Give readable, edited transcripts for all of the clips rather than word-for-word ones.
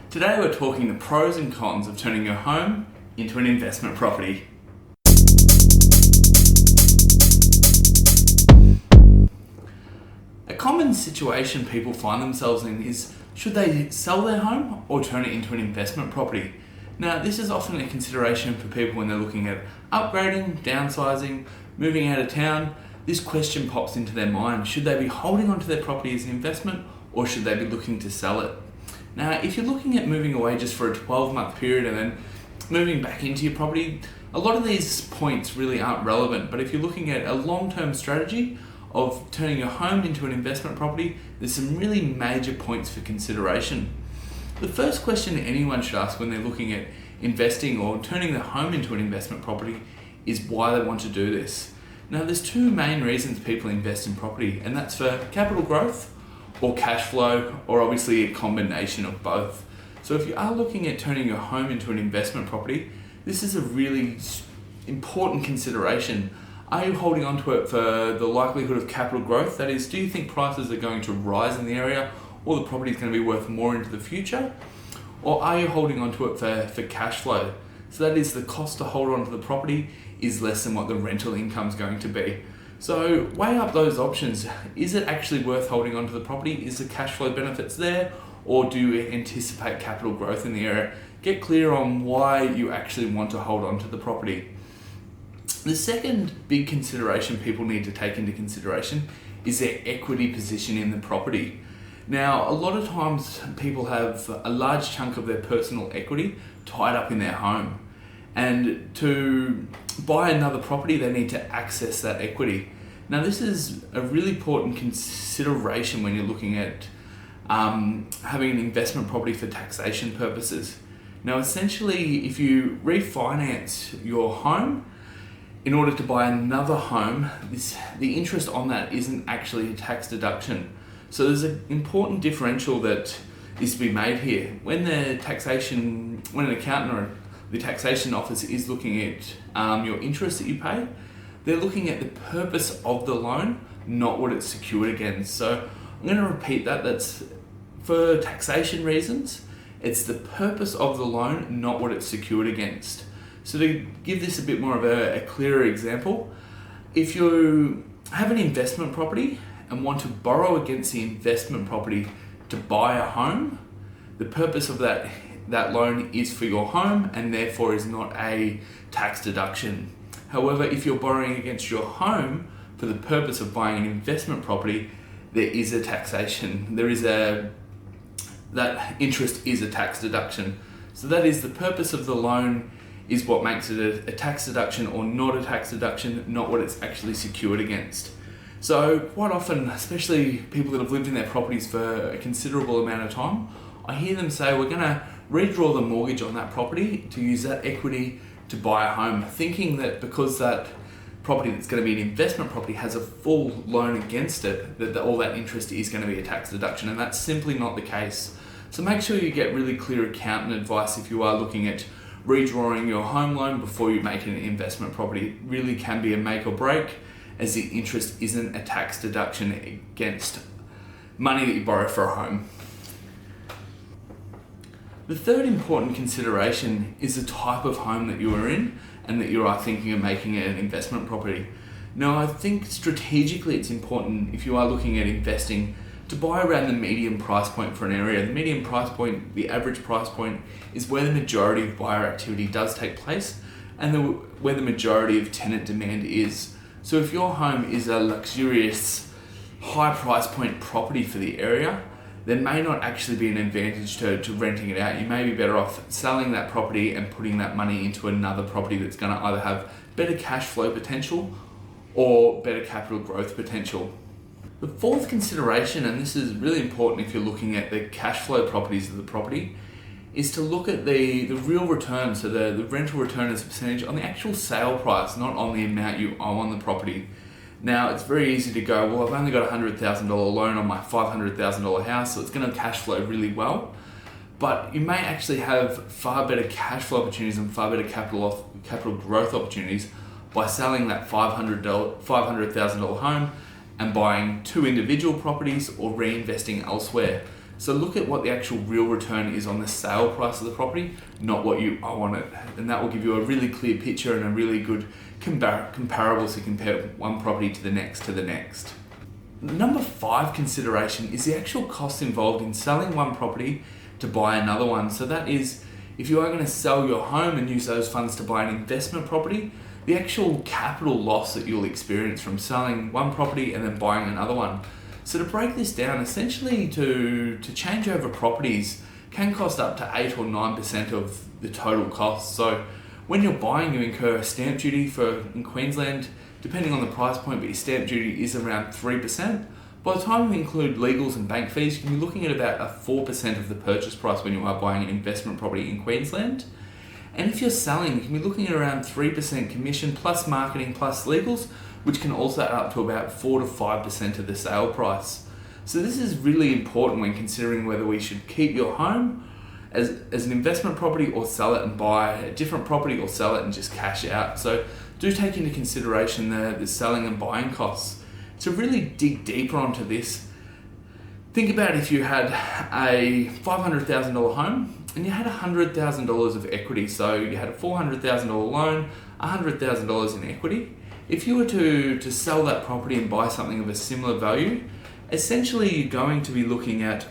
Today we're talking the pros and cons of turning your home into an investment property. A common situation people find themselves in is, should they sell their home or turn it into an investment property? Now, this is often a consideration for people when they're looking at upgrading, downsizing, moving out of town. This question pops into their mind: should they be holding onto their property as an investment or should they be looking to sell it? Now, if you're looking at moving away just for a 12-month period and then moving back into your property, a lot of these points really aren't relevant. But if you're looking at a long-term strategy of turning your home into an investment property, there's some really major points for consideration. The first question anyone should ask when they're looking at investing or turning their home into an investment property is why they want to do this. Now, there's two main reasons people invest in property, and that's for capital growth or cash flow, or obviously a combination of both. So if you are looking at turning your home into an investment property, this is a really important consideration. Are you holding on to it for the likelihood of capital growth? That is, do you think prices are going to rise in the area or the property is going to be worth more into the future? Or are you holding on to it for cash flow? So that is, the cost to hold on to the property is less than what the rental income is going to be. So weigh up those options. Is it actually worth holding on to the property? Is the cash flow benefits there? Or do you anticipate capital growth in the area? Get clear on why you actually want to hold on to the property. The second big consideration people need to take into consideration is their equity position in the property. Now, a lot of times people have a large chunk of their personal equity tied up in their home. And to buy another property, they need to access that equity. Now, this is a really important consideration when you're looking at having an investment property for taxation purposes. Now, essentially, if you refinance your home in order to buy another home, the interest on that isn't actually a tax deduction. So there's an important differential that is to be made here. When an accountant or the taxation office is looking at your interest that you pay, they're looking at the purpose of the loan, not what it's secured against. So I'm going to repeat that. That's for taxation reasons. It's the purpose of the loan, not what it's secured against. So to give this a bit more of a clearer example, if you have an investment property and want to borrow against the investment property to buy a home, the purpose of that loan is for your home and therefore is not a tax deduction. However, if you're borrowing against your home for the purpose of buying an investment property, there is a taxation. That interest is a tax deduction. So that is, the purpose of the loan is what makes it a tax deduction or not a tax deduction, not what it's actually secured against. So quite often, especially people that have lived in their properties for a considerable amount of time, I hear them say, we're going to redraw the mortgage on that property to use that equity to buy a home, thinking that because that property that's going to be an investment property has a full loan against it, that all that interest is going to be a tax deduction, and that's simply not the case. So make sure you get really clear accountant advice if you are looking at redrawing your home loan before you make an investment property. It really can be a make or break, as the interest isn't a tax deduction against money that you borrow for a home. The third important consideration is the type of home that you are in and that you are thinking of making it an investment property. Now, I think strategically it's important, if you are looking at investing, to buy around the medium price point for an area. The medium price point, the average price point, is where the majority of buyer activity does take place and where the majority of tenant demand is. So if your home is a luxurious, high price point property for the area, there may not actually be an advantage to renting it out. You may be better off selling that property and putting that money into another property that's going to either have better cash flow potential or better capital growth potential. The fourth consideration, and this is really important if you're looking at the cash flow properties of the property, is to look at the real return, so the rental return as a percentage on the actual sale price, not on the amount you owe on the property. Now, it's very easy to go, well, I've only got a $100,000 loan on my $500,000 house, so it's going to cash flow really well. But you may actually have far better cash flow opportunities and far better capital growth opportunities by selling that $500,000 home and buying two individual properties or reinvesting elsewhere. So look at what the actual real return is on the sale price of the property, not what you owe on it. And that will give you a really clear picture and a really good comparables to compare one property to the next. Number 5 consideration is the actual cost involved in selling one property to buy another one. So that is, if you are going to sell your home and use those funds to buy an investment property, the actual capital loss that you'll experience from selling one property and then buying another one. So to break this down, essentially to change over properties can cost up to 8 or 9% of the total cost. So when you're buying, you incur a stamp duty in Queensland, depending on the price point, but your stamp duty is around 3%. By the time you include legals and bank fees, you can be looking at about a 4% of the purchase price when you are buying an investment property in Queensland. And if you're selling, you can be looking at around 3% commission plus marketing plus legals, which can also add up to about 4 to 5% of the sale price. So this is really important when considering whether we should keep your home as an investment property or sell it and buy a different property, or sell it and just cash out. So do take into consideration the selling and buying costs. To really dig deeper onto this, think about if you had a $500,000 home and you had $100,000 of equity. So you had a $400,000 loan, $100,000 in equity. If you were to sell that property and buy something of a similar value, essentially you're going to be looking at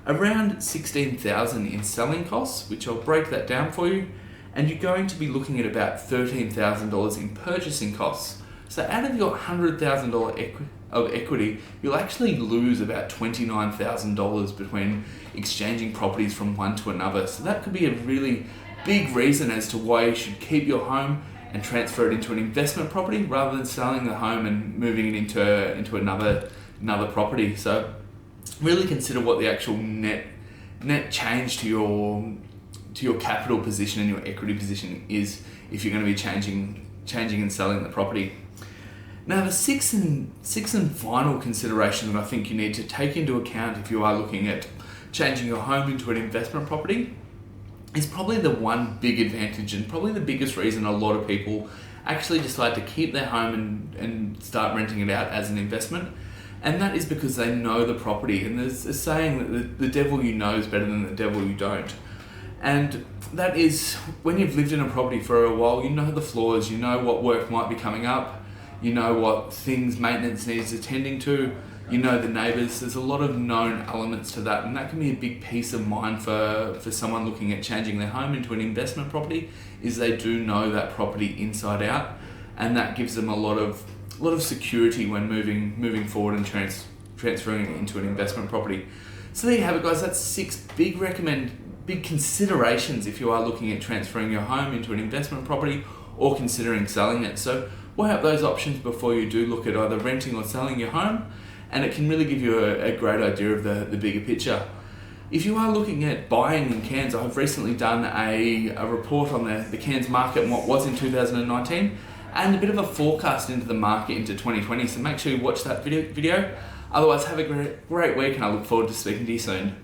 around $16,000 in selling costs, which I'll break that down for you, and you're going to be looking at about $13,000 in purchasing costs. So out of your $100,000 of equity, you'll actually lose about $29,000 between exchanging properties from one to another. So that could be a really big reason as to why you should keep your home and transfer it into an investment property rather than selling the home and moving it into another property. So really consider what the actual net change to your capital position and your equity position is if you're going to be changing and selling the property. Now the sixth and final consideration that I think you need to take into account if you are looking at changing your home into an investment property is probably the one big advantage and probably the biggest reason a lot of people actually decide to keep their home and start renting it out as an investment. And that is because they know the property. And there's a saying that the devil you know is better than the devil you don't. And that is, when you've lived in a property for a while, you know the flaws, you know what work might be coming up, you know what things maintenance needs attending to, you know the neighbours. There's a lot of known elements to that, and that can be a big peace of mind for someone looking at changing their home into an investment property, is they do know that property inside out, and that gives them a lot of security when moving forward and transferring it into an investment property. So there you have it, guys. That's 6 big considerations if you are looking at transferring your home into an investment property or considering selling it. So weigh up those options before you do look at either renting or selling your home, and it can really give you a great idea of the bigger picture. If you are looking at buying in Cairns, I've recently done a report on the Cairns market and what was in 2019, and a bit of a forecast into the market into 2020, so make sure you watch that video. Otherwise, have a great week, and I look forward to speaking to you soon.